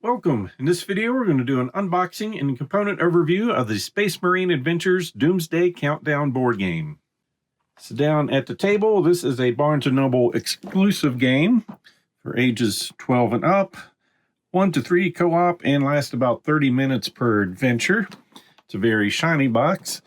Welcome. In this video, we're going to do an unboxing and component overview of the Space Marine Adventures Doomsday Countdown board game. So down at the table, this is a Barnes & Noble exclusive game for ages 12 and up, 1 to 3 co-op, and lasts about 30 minutes per adventure. It's a very shiny box.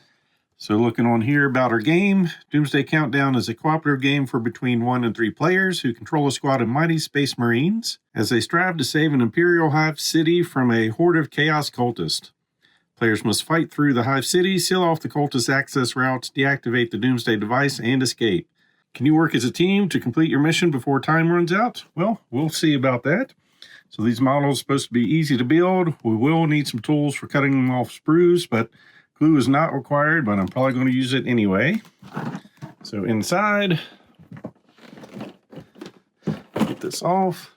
So looking on here about our game, Doomsday Countdown is a cooperative game for between 1 and 3 players who control a squad of mighty space marines as they strive to save an Imperial Hive city from a horde of chaos cultists. Players must fight through the Hive city, seal off the cultist access routes, deactivate the Doomsday device, and escape. Can you work as a team to complete your mission before time runs out? Well, we'll see about that. So these models are supposed to be easy to build. We will need some tools for cutting them off sprues, but glue is not required, but I'm probably going to use it anyway. So inside, get this off.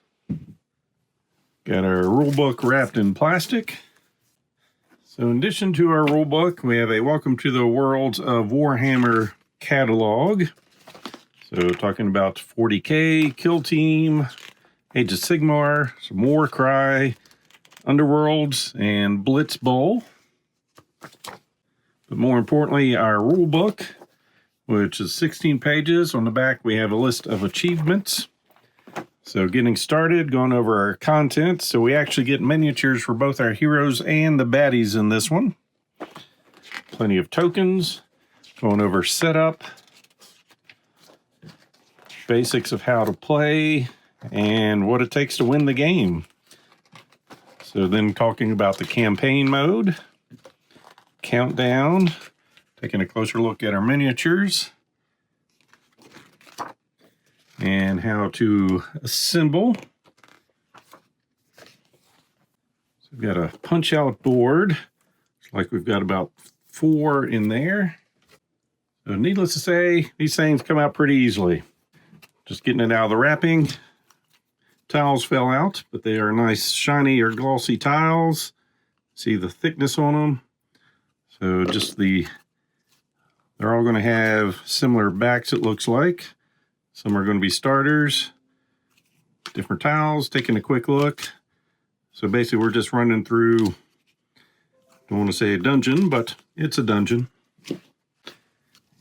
Got our rule book wrapped in plastic. So in addition to our rule book, we have a Welcome to the Worlds of Warhammer catalog. So talking about 40K, Kill Team, Age of Sigmar, some Warcry, Underworlds, and Blitz Bowl. But more importantly, our rule book, which is 16 pages. On the back, we have a list of achievements. So getting started, going over our content. So we actually get miniatures for both our heroes and the baddies in this one. Plenty of tokens. Going over setup. Basics of how to play and what it takes to win the game. So then talking about the campaign mode. Countdown, taking a closer look at our miniatures and how to assemble. So we've got a punch out board. Looks like we've got about 4 in there. So needless to say, these things come out pretty easily. Just getting it out of the wrapping. Tiles fell out, but they are nice shiny or glossy tiles. See the thickness on them. So just they're all going to have similar backs, it looks like. Some are going to be starters, different tiles, taking a quick look. So basically we're just running through, don't want to say a dungeon, but it's a dungeon.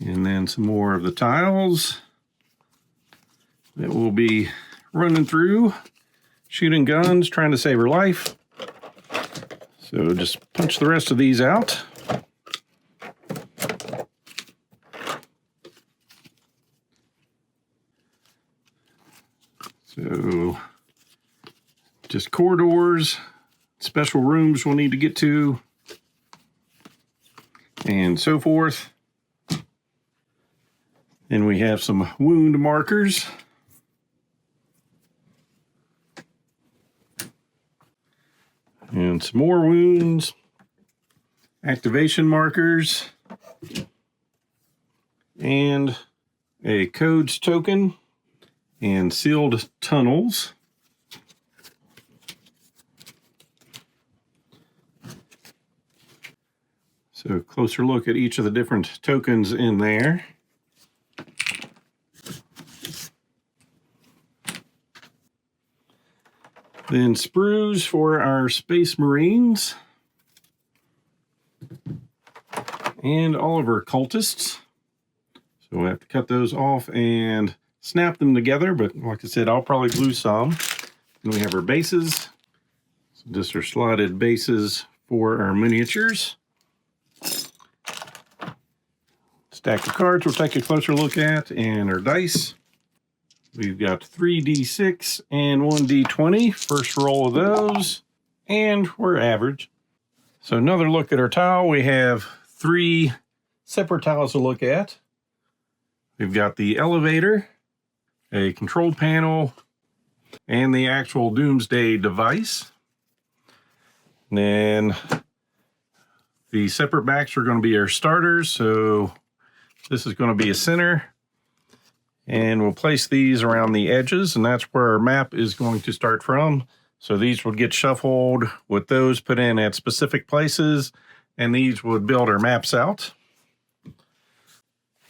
And then some more of the tiles that we'll be running through, shooting guns, trying to save her life. So just punch the rest of these out. So just corridors, special rooms we'll need to get to, and so forth. Then we have some wound markers. And some more wounds, activation markers, and a codes token. And sealed tunnels. So closer look at each of the different tokens in there. Then sprues for our Space Marines. And all of our cultists. So we'll have to cut those off and snap them together, but like I said, I'll probably glue some. And we have our bases. So just our slotted bases for our miniatures. Stack of cards we'll take a closer look at, and our dice. We've got 3d6 and 1d20. First roll of those, and we're average. So another look at our tile. We have 3 separate tiles to look at. We've got the elevator, a control panel, and the actual Doomsday device. And then the separate backs are going to be our starters. So this is going to be a center. And we'll place these around the edges, and that's where our map is going to start from. So these would get shuffled with those put in at specific places, and these would build our maps out.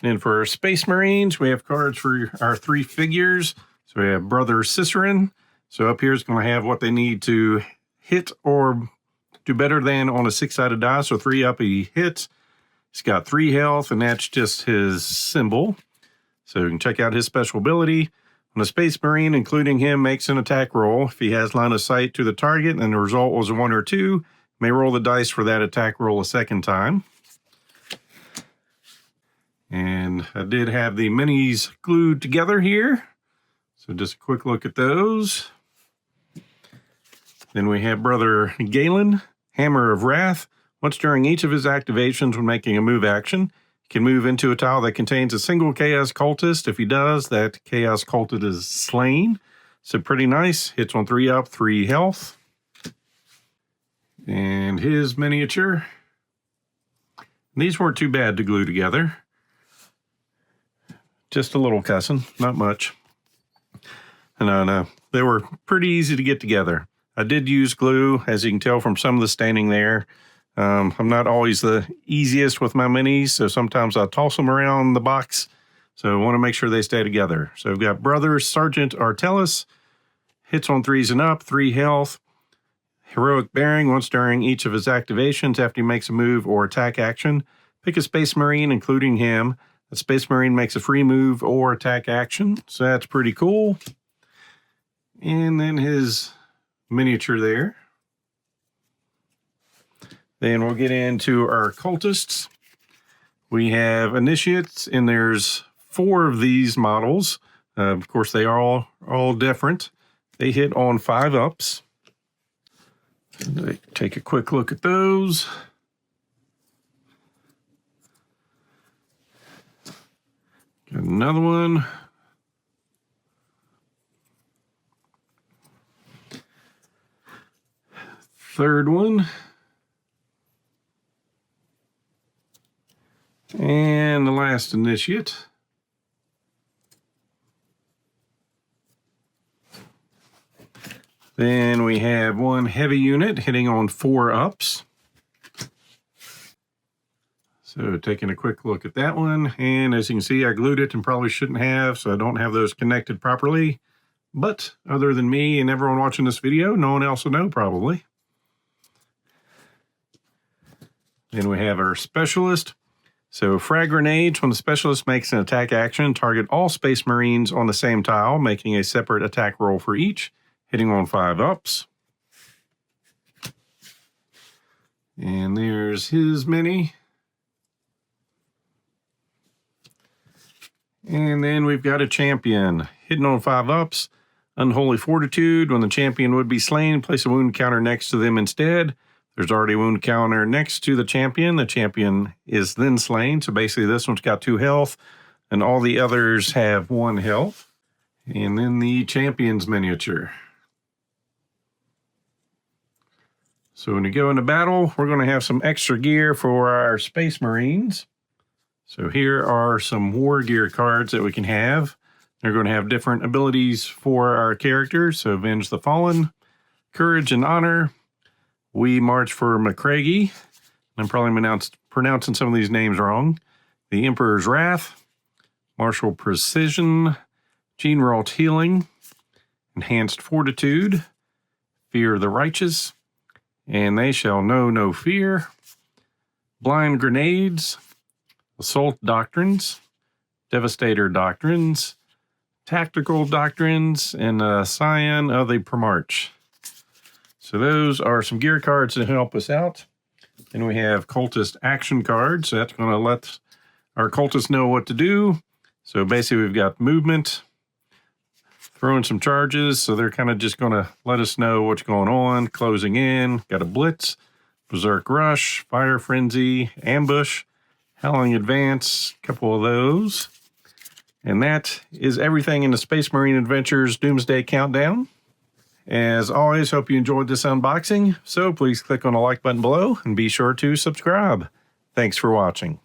And for our Space Marines, we have cards for our 3 figures. So we have Brother Cicerin. So up here is going to have what they need to hit or do better than on a 6-sided die. So 3 up, he hits. He's got 3 health, and that's just his symbol. So you can check out his special ability. When a Space Marine, including him, makes an attack roll, if he has line of sight to the target and the result was a 1 or 2, may roll the dice for that attack roll a second time. And I did have the minis glued together here. So just a quick look at those. Then we have Brother Galen, Hammer of Wrath. Once during each of his activations when making a move action, he can move into a tile that contains a single Chaos Cultist. If he does, that Chaos Cultist is slain. So pretty nice. Hits on 3 up, 3 health. And his miniature. These weren't too bad to glue together. Just a little cussing, not much. No, they were pretty easy to get together. I did use glue, as you can tell from some of the staining there. I'm not always the easiest with my minis, so sometimes I toss them around the box. So I want to make sure they stay together. So I've got Brother Sergeant Artellus, hits on 3s and up, 3 health. Heroic Bearing, once during each of his activations after he makes a move or attack action, pick a Space Marine, including him. The Space Marine makes a free move or attack action, so that's pretty cool. And then his miniature there. Then we'll get into our cultists. We have initiates, and there's 4 of these models. Of course, they are all different. They hit on 5 ups. Take a quick look at those. Got another one. Third one. And the last initiate. Then we have 1 heavy unit hitting on 4 ups. So taking a quick look at that one, and as you can see, I glued it and probably shouldn't have, so I don't have those connected properly. But other than me and everyone watching this video, no one else will know probably. Then we have our specialist. So frag grenades, when the specialist makes an attack action, target all Space Marines on the same tile, making a separate attack roll for each, hitting on 5 ups. And there's his mini. And then we've got a champion hitting on 5 ups. Unholy Fortitude, when the champion would be slain, place a wound counter next to them instead. There's already a wound counter next to the champion. The champion is then slain. So basically this one's got 2 health and all the others have 1 health. And then the champion's miniature. So when you go into battle, we're going to have some extra gear for our Space Marines. So here are some war gear cards that we can have. They're going to have different abilities for our characters. So Avenge the Fallen, Courage and Honor, We March for McCraggy. I'm probably pronouncing some of these names wrong. The Emperor's Wrath, Martial Precision, Gene Wrought Healing, Enhanced Fortitude, Fear of the Righteous, and They Shall Know No Fear, Blind Grenades, Assault Doctrines, Devastator Doctrines, Tactical Doctrines, and Scion of the Primarch. So those are some gear cards that help us out. Then we have Cultist action cards. So that's going to let our cultists know what to do. So basically we've got movement, throwing some charges. So they're kind of just going to let us know what's going on. Closing in, got a blitz, berserk rush, fire frenzy, ambush, howling advance, a couple of those. And that is everything in the Space Marine Adventures Doomsday Countdown. As always, hope you enjoyed this unboxing. So please click on the like button below and be sure to subscribe. Thanks for watching.